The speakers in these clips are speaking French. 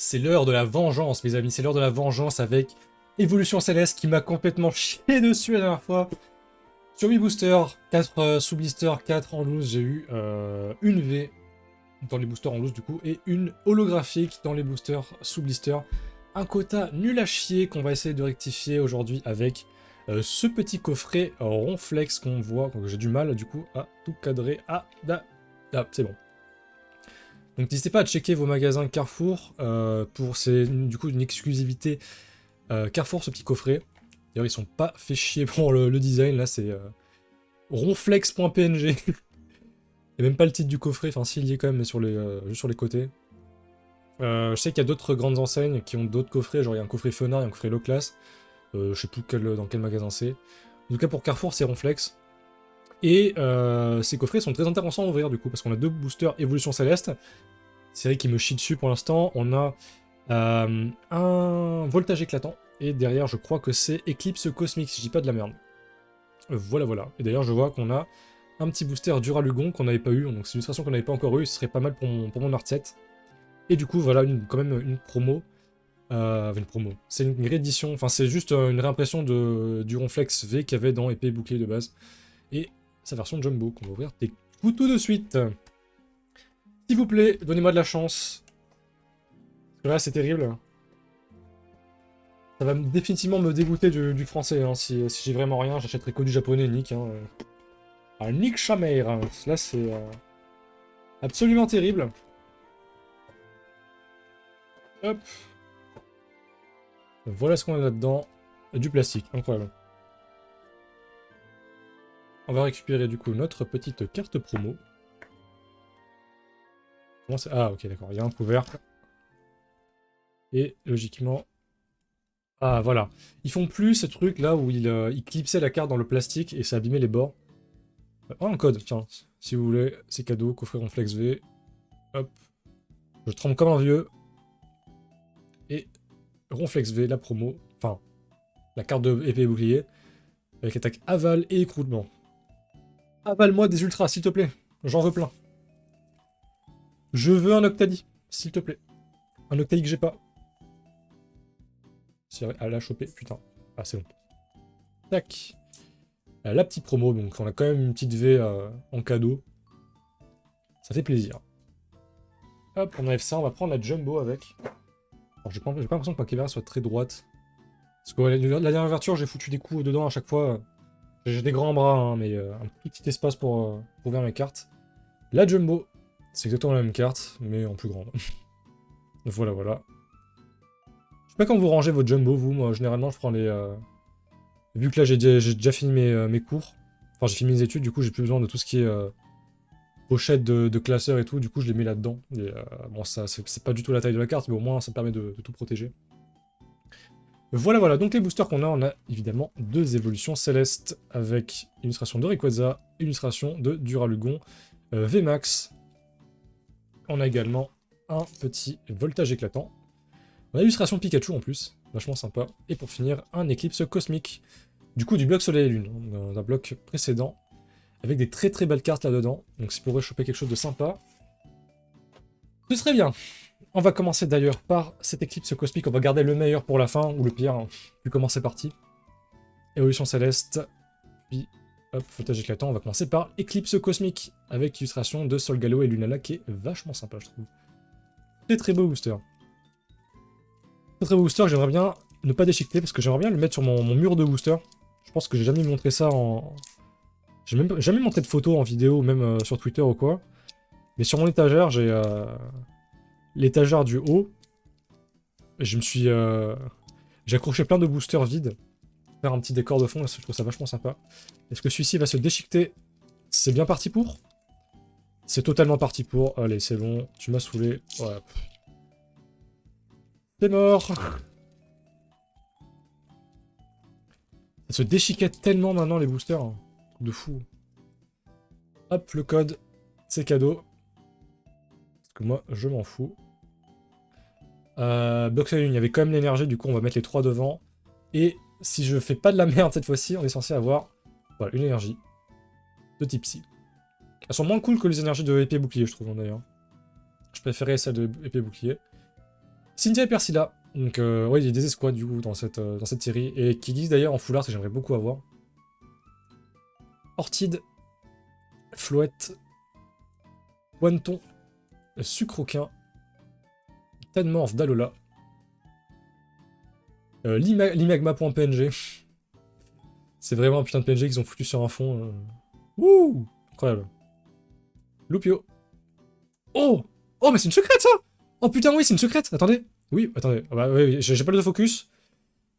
C'est l'heure de la vengeance, mes amis. C'est l'heure de la vengeance avec Évolution Céleste qui m'a complètement chié dessus la dernière fois. Sur 8 boosters, 4 sous-blisters, 4 en loose, j'ai eu une V dans les boosters en loose du coup, et une holographique dans les boosters sous-blisters. Un quota nul à chier qu'on va essayer de rectifier aujourd'hui avec ce petit coffret Ronflex qu'on voit, que j'ai du mal du coup à tout cadrer. C'est bon. Donc n'hésitez pas à checker vos magasins Carrefour pour du coup une exclusivité Carrefour, ce petit coffret. D'ailleurs ils sont pas fait chier pour le design, là c'est ronflex.png. Et même pas le titre du coffret, enfin s'il y est quand même, mais sur juste sur les côtés. Je sais qu'il y a d'autres grandes enseignes qui ont d'autres coffrets, genre il y a un coffret Fenard, il y a un coffret Low Class. Je sais plus dans quel magasin c'est. En tout cas pour Carrefour c'est Ronflex. Et ces coffrets sont très intéressants à ouvrir du coup, parce qu'on a 2 boosters Évolution Céleste. Série qui me chie dessus pour l'instant. On a un voltage éclatant. Et derrière, je crois que c'est Éclipse Cosmique, si je dis pas de la merde. Voilà, voilà. Et d'ailleurs, je vois qu'on a un petit booster Duralugon qu'on n'avait pas eu. Donc c'est une illustration qu'on n'avait pas encore eu. Ce serait pas mal pour mon art set. Et du coup, voilà, quand même une promo. Une promo. C'est une réédition. Enfin, c'est juste une réimpression du Ronflex V qu'il y avait dans Épée et Bouclier de base. Et sa version Jumbo, qu'on va ouvrir tout de suite. S'il vous plaît, donnez-moi de la chance. Parce que là, c'est terrible. Ça va définitivement me dégoûter du français. Hein. Si j'ai vraiment rien, j'achèterai que du japonais, Nick. Hein. Ah, Nick Chamer. Hein. Là, c'est absolument terrible. Hop. Voilà ce qu'on a là-dedans. Du plastique, incroyable. On va récupérer du coup notre petite carte promo. Ah, ok, d'accord. Il y a un couvercle. Et logiquement... Ah, voilà. Ils font plus ce truc là où ils clipsaient la carte dans le plastique et ça abîmait les bords. Oh, un code, tiens. Si vous voulez, c'est cadeau, coffret Ronflex V. Hop. Je tremble comme un vieux. Et Ronflex V, la promo. Enfin, la carte de épée et bouclier. Avec attaque aval et écroulement. Avale-moi des ultras, s'il te plaît. J'en veux plein. Je veux un Octali, s'il te plaît. Un Octali que j'ai pas. Si elle l'a chopé, putain. Ah, c'est bon. Tac. La petite promo, donc on a quand même une petite V en cadeau. Ça fait plaisir. Hop, on enlève ça, on va prendre la Jumbo avec. Alors j'ai pas l'impression que ma caméra soit très droite. Parce que ouais, la dernière ouverture, j'ai foutu des coups dedans à chaque fois. J'ai des grands bras, hein, mais un petit espace pour ouvrir mes cartes. La Jumbo, c'est exactement la même carte, mais en plus grande. Voilà, voilà. Je sais pas quand vous rangez votre Jumbo, vous. Moi, généralement, je prends les... Vu que là, j'ai déjà fini mes cours. Enfin, j'ai fini mes études, du coup, j'ai plus besoin de tout ce qui est pochette de classeur et tout. Du coup, je les mets là-dedans. Et bon, ça, c'est pas du tout la taille de la carte, mais au moins, ça me permet de tout protéger. Voilà, voilà. Donc, les boosters qu'on a, on a évidemment 2 évolutions célestes avec illustration de Rayquaza, illustration de Duralugon, VMAX. On a également un petit voltage éclatant. On a l'illustration Pikachu en plus, vachement sympa. Et pour finir, un éclipse cosmique. Du coup, du bloc Soleil et Lune, d'un bloc précédent. Avec des très très belles cartes là-dedans. Donc si vous pourrez choper quelque chose de sympa, ce serait bien. On va commencer d'ailleurs par cette éclipse cosmique. On va garder le meilleur pour la fin, ou le pire, hein, vu comment c'est parti. Évolution céleste. Puis, hop, voltage éclatant. On va commencer par éclipse cosmique. Avec illustration de Solgallo et Lunala, qui est vachement sympa, je trouve. Très très beau booster. Très beau booster, j'aimerais bien ne pas déchiqueter parce que j'aimerais bien le mettre sur mon mur de booster. Je pense que j'ai jamais montré ça en... J'ai même jamais montré de photos en vidéo, même sur Twitter ou quoi. Mais sur mon étagère, j'ai l'étagère du haut. Je me suis... J'ai accroché plein de boosters vides. Faire un petit décor de fond, je trouve ça vachement sympa. Est-ce que celui-ci va se déchiqueter? C'est bien parti pour? C'est totalement parti pour. Allez, c'est bon, tu m'as saoulé. Ouais. C'est mort. Ça se déchiquette tellement maintenant les boosters. Hein. Truc de fou. Hop, le code. C'est cadeau. Parce que moi, je m'en fous. Bloc Soleil, il y avait quand même l'énergie, du coup on va mettre les 3 devant. Et si je fais pas de la merde cette fois-ci, on est censé avoir voilà, une énergie de type Psy. Elles sont moins cool que les énergies de épée bouclier, je trouve d'ailleurs. Je préférais celle de épée bouclier. Cynthia et Persilla. Donc, ouais, il y a des escouades du coup dans cette série. Et qui disent d'ailleurs en foulard, que j'aimerais beaucoup avoir. Ortide, Floette, Wanton, Sucroquin, Tadmorph d'Alola, Limagma.png. C'est vraiment un putain de PNG qu'ils ont foutu sur un fond. Wouh, incroyable. Loupio. Oh, oh, mais c'est une secrète ça. Oh putain, oui, c'est une secrète. Attendez. Oui, attendez. Ah bah, oui, j'ai pas le focus.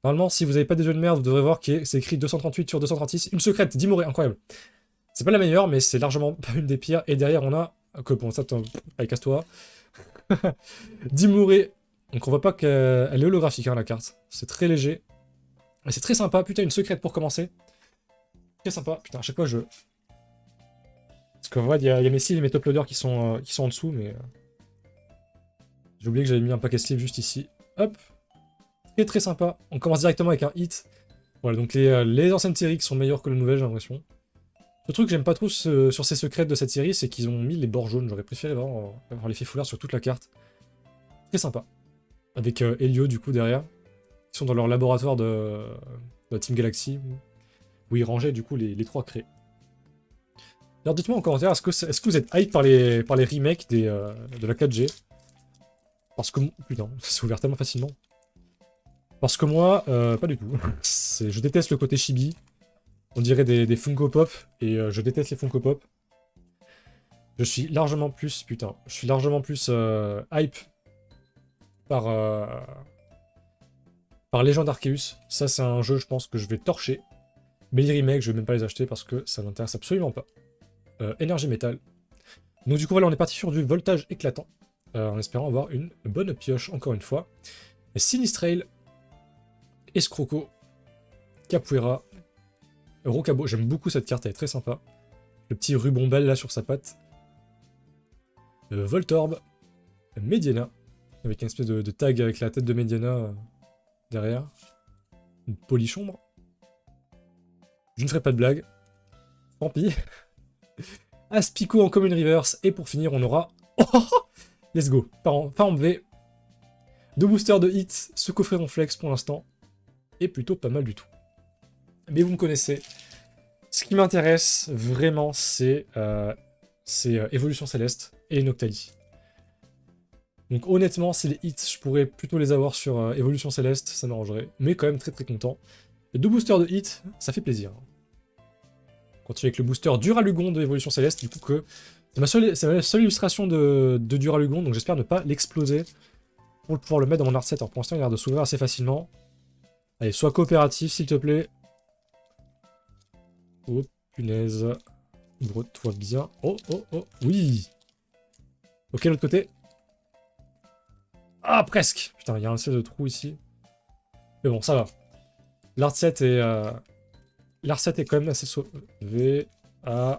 Normalement, si vous avez pas des jeux de merde, vous devrez voir que c'est écrit 238 sur 236. Une secrète, Dimoré, incroyable. C'est pas la meilleure, mais c'est largement pas une des pires. Et derrière, on a. Que bon, ça, allez, casse-toi. Dimoré. Donc on voit pas qu'elle est holographique, hein, la carte. C'est très léger. Mais c'est très sympa. Putain, une secrète pour commencer. Très sympa. Putain, à chaque fois, je. Parce qu'en vrai, il y a mes styles et mes top loaders qui sont en dessous, mais. J'ai oublié que j'avais mis un paquet slip juste ici. Hop. Très très sympa. On commence directement avec un hit. Voilà, donc les anciennes séries qui sont meilleures que les nouvelles, j'ai l'impression. Le truc que j'aime pas trop sur ces secrets de cette série, c'est qu'ils ont mis les bords jaunes. J'aurais préféré avoir l'effet foulard sur toute la carte. Très sympa. Avec Helio, du coup, derrière. Ils sont dans leur laboratoire de Team Galaxy, où ils rangeaient, du coup, les trois crés. Alors, dites-moi en commentaire, est-ce que vous êtes hype par les remakes de la 4G? Parce que... Putain, c'est ouvert tellement facilement. Parce que moi, pas du tout. Je déteste le côté chibi. On dirait des Funko Pop, et je déteste les Funko Pop. Je suis largement plus... Putain, je suis largement plus hype par Legend Arceus. Ça, c'est un jeu, je pense, que je vais torcher. Mais les remakes, je vais même pas les acheter parce que ça m'intéresse absolument pas. Énergie métal. Donc du coup, voilà, on est parti sur du voltage éclatant. En espérant avoir une bonne pioche, encore une fois. Sinistrail, Escroco, Capoeira, Rocabo. J'aime beaucoup cette carte, elle est très sympa. Le petit ruban belle là sur sa patte. Voltorb, Mediana, avec une espèce de tag avec la tête de Mediana derrière. Une polichombre. Je ne ferai pas de blague. Tant pis. Aspico en common reverse. Et pour finir, on aura... Let's go. Pas en V. Deux boosters de hits. Ce coffret Ronflex pour l'instant. Et plutôt pas mal du tout. Mais vous me connaissez. Ce qui m'intéresse vraiment, c'est Évolution Céleste et Noctali. Donc honnêtement, c'est les hits. Je pourrais plutôt les avoir sur Évolution Céleste. Ça m'arrangerait. Mais quand même très très content. Et deux boosters de hits, ça fait plaisir. Continue avec le booster Duralugon de Évolution Céleste, du coup que c'est ma seule illustration de Duralugon, donc j'espère ne pas l'exploser pour pouvoir le mettre dans mon art set. Alors pour l'instant il a l'air de s'ouvrir assez facilement. Allez, sois coopératif s'il te plaît. Oh punaise. Ouvre-toi bien. Oh oh oh, oui. Ok, l'autre côté. Ah, presque. Putain, il y a un seul de trou ici. Mais bon, ça va. L'art set est quand même assez sauvé. Ah.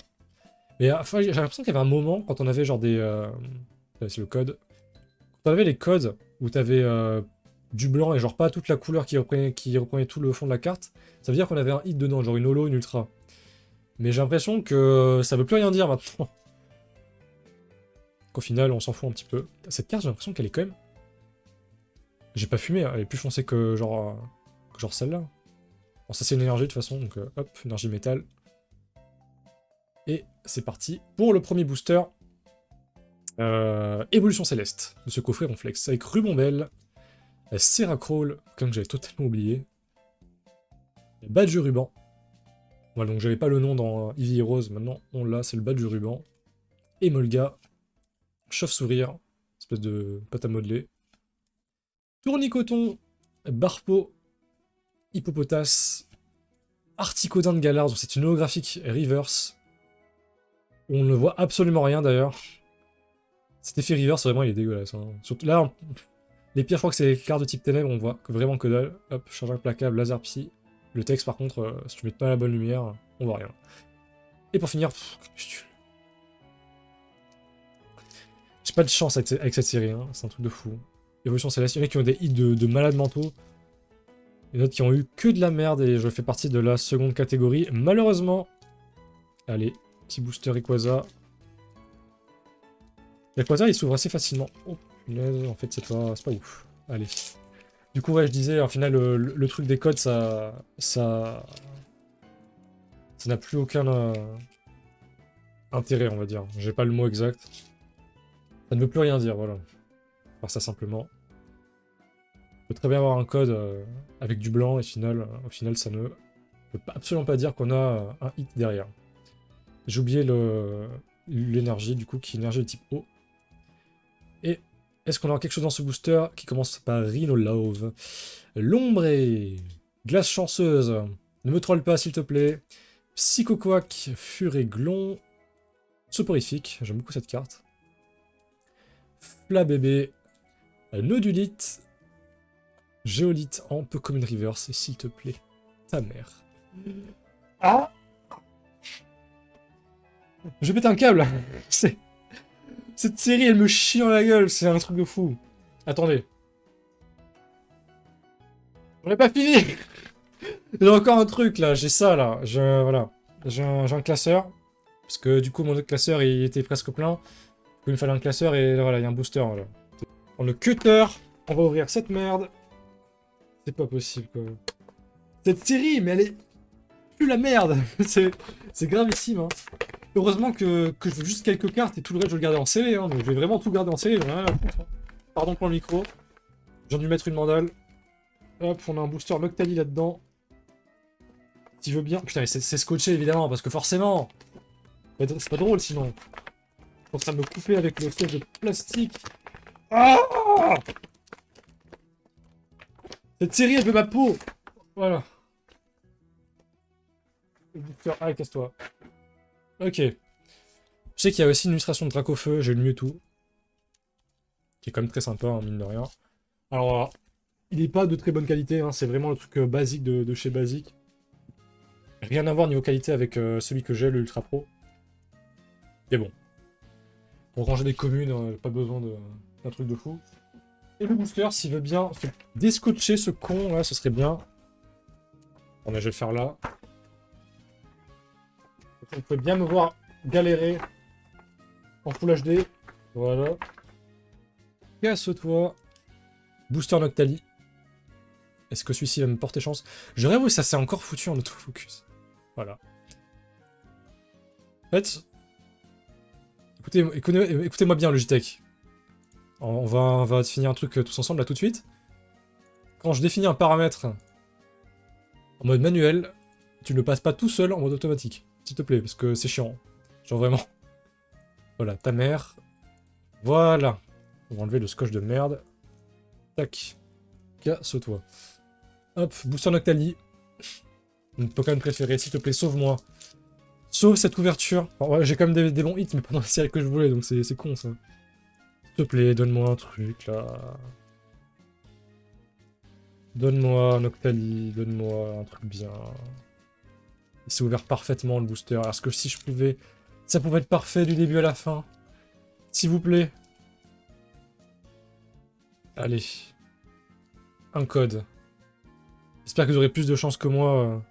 Mais enfin, j'ai l'impression qu'il y avait un moment, quand on avait genre des... c'est le code. Quand on avait les codes, où t'avais du blanc et genre pas toute la couleur qui reprenait tout le fond de la carte, ça veut dire qu'on avait un hit dedans, genre une holo, une ultra. Mais j'ai l'impression que ça veut plus rien dire maintenant. Qu'au final, on s'en fout un petit peu. Cette carte, j'ai l'impression qu'elle est quand même... J'ai pas fumé, elle est plus foncée que genre celle-là. Bon, ça c'est une énergie de toute façon, donc hop, énergie métal. Et c'est parti pour le premier booster. Évolution Céleste, de ce coffret Ronflex, avec Rubombelle, Seracrawl, que j'avais totalement oublié. Badge Ruban. Voilà, donc j'avais pas le nom dans Eevee Heroes, maintenant on l'a, c'est le Badge Ruban. Emolga, Chauve-Sourire, espèce de pâte à modeler. Tournicoton, Barpo, Hippopotas, Articodin de Galar, donc c'est une holographique reverse. On ne voit absolument rien d'ailleurs. Cet effet reverse, vraiment, il est dégueulasse. Hein. Surtout là, les pires, je crois que c'est les cartes de type ténèbres, on voit vraiment que dalle. Hop, charge implacable, laser psy. Le texte, par contre, si tu mets pas la bonne lumière, on voit rien. Et pour finir, j'ai pas de chance avec cette série, hein. C'est un truc de fou. Évolution Céleste, il y en a qui ont des hits de malades mentaux. Il y en a d'autres qui ont eu que de la merde et je fais partie de la seconde catégorie. Malheureusement, allez, petit booster Rayquaza. Rayquaza, il s'ouvre assez facilement. Oh, punaise, en fait, c'est pas ouf. Allez. Du coup, ouais, je disais, au final, le truc des codes, ça n'a plus aucun intérêt, on va dire. J'ai pas le mot exact. Ça ne veut plus rien dire, voilà. Faire ça simplement. On peut très bien avoir un code avec du blanc, et au final, ça ne veut absolument pas dire qu'on a un hit derrière. J'ai oublié l'énergie, du coup, qui est énergie de type eau. Et est-ce qu'on aura quelque chose dans ce booster qui commence par Rhino Love? L'ombre, glace chanceuse. Ne me troll pas, s'il te plaît. Psychoquack, Furéglon. Soporifique, j'aime beaucoup cette carte. Flabébé. Nodulite. Géolite en peu comme une reverse, s'il te plaît. Ta mère. Ah! Je pète un câble. Cette série, elle me chie dans la gueule, c'est un truc de fou. Attendez. On n'est pas fini. J'ai encore un truc là, j'ai ça là. Voilà. J'ai un classeur. Parce que du coup, mon autre classeur, il était presque plein. Il me fallait un classeur et voilà, il y a un booster. Voilà. On le cutter. On va ouvrir cette merde. C'est pas possible quoi. Cette série, mais elle est plus la merde. C'est gravissime. Hein. Heureusement que je veux juste quelques cartes et tout le reste je vais le garder en scellé. Hein. Donc je vais vraiment tout garder en scellé. Rien à foutre, hein. Pardon pour le micro. J'ai dû mettre une mandale. Hop, on a un booster Noctali là-dedans. Si je veux bien. Putain, mais c'est scotché évidemment, parce que forcément. C'est pas drôle sinon. Je suis en train de me couper avec le siège de plastique. Ah! Cette série, elle veut ma peau. Voilà. Le booster. Ah, casse-toi. Ok. Je sais qu'il y a aussi une illustration de Dracofeu, j'ai le Mewtwo. Qui est quand même très sympa, hein, mine de rien. Alors, il n'est pas de très bonne qualité, hein, c'est vraiment le truc basique de chez Basique. Rien à voir niveau qualité avec celui que j'ai, le Ultra Pro. Mais bon. Pour ranger des communes, pas besoin d'un truc de fou. Et le booster, s'il veut bien se déscotcher ce con, là, ce serait bien. Bon, je vais le faire là. Vous pouvez bien me voir galérer en Full HD. Voilà. Casse-toi. Booster Noctali. Est-ce que celui-ci va me porter chance? Je rêve, oui, ça s'est encore foutu en autofocus. Voilà. En fait, écoutez-moi bien, Logitech. On va définir un truc tous ensemble, là, tout de suite. Quand je définis un paramètre en mode manuel, tu ne le passes pas tout seul en mode automatique. S'il te plaît, parce que c'est chiant. Genre vraiment. Voilà, ta mère. Voilà. On va enlever le scotch de merde. Tac. Casse-toi. Hop, booster Noctali. Mon Pokémon préféré, s'il te plaît, sauve-moi. Sauve cette couverture. Ouais, j'ai quand même des bons hits, mais pas dans la série que je voulais, donc c'est con ça. S'il te plaît, donne-moi un truc là. Donne-moi Noctali, donne-moi un truc bien. Il s'est ouvert parfaitement le booster. Est-ce que si je pouvais... Ça pouvait être parfait du début à la fin. S'il vous plaît. Allez. Un code. J'espère que vous aurez plus de chance que moi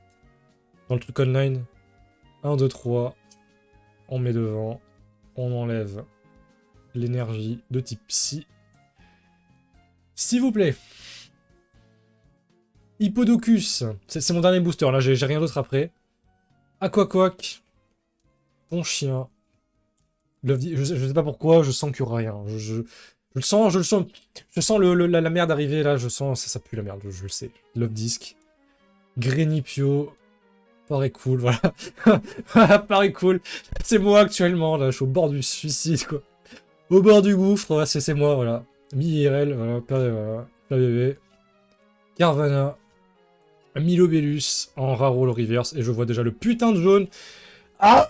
dans le truc online. 1, 2, 3. On met devant. On enlève l'énergie de type Psy. S'il vous plaît. Hippodocus. C'est mon dernier booster. Là, j'ai rien d'autre après. Aquaquack. Bon chien. Je sais pas pourquoi, je sens qu'il y aura rien. Je le sens, je sens la merde arriver là, je sens, ça pue la merde, je le sais. Love Disc. Grenipio. Paraît cool, voilà. Paraît cool. C'est moi actuellement, là, je suis au bord du suicide, quoi. Au bord du gouffre, ouais, c'est moi, voilà. Mi-IRL, voilà, bébé. Carvana. Milobellus en raro le reverse, et je vois déjà le putain de jaune. Ah!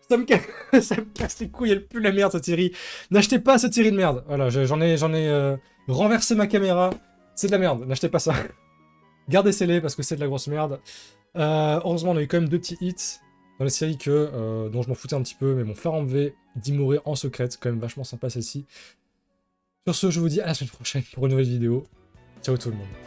Ça me casse les couilles, elle pue la merde cette série. N'achetez pas cette série de merde. Voilà, j'en ai renversé ma caméra. C'est de la merde, n'achetez pas ça. Gardez scellé parce que c'est de la grosse merde. Heureusement, on a eu quand même 2 petits hits dans la série dont je m'en foutais un petit peu, mais mon phare en V d'Imoré en secret, c'est quand même vachement sympa celle-ci. Sur ce, je vous dis à la semaine prochaine pour une nouvelle vidéo. Ciao tout le monde.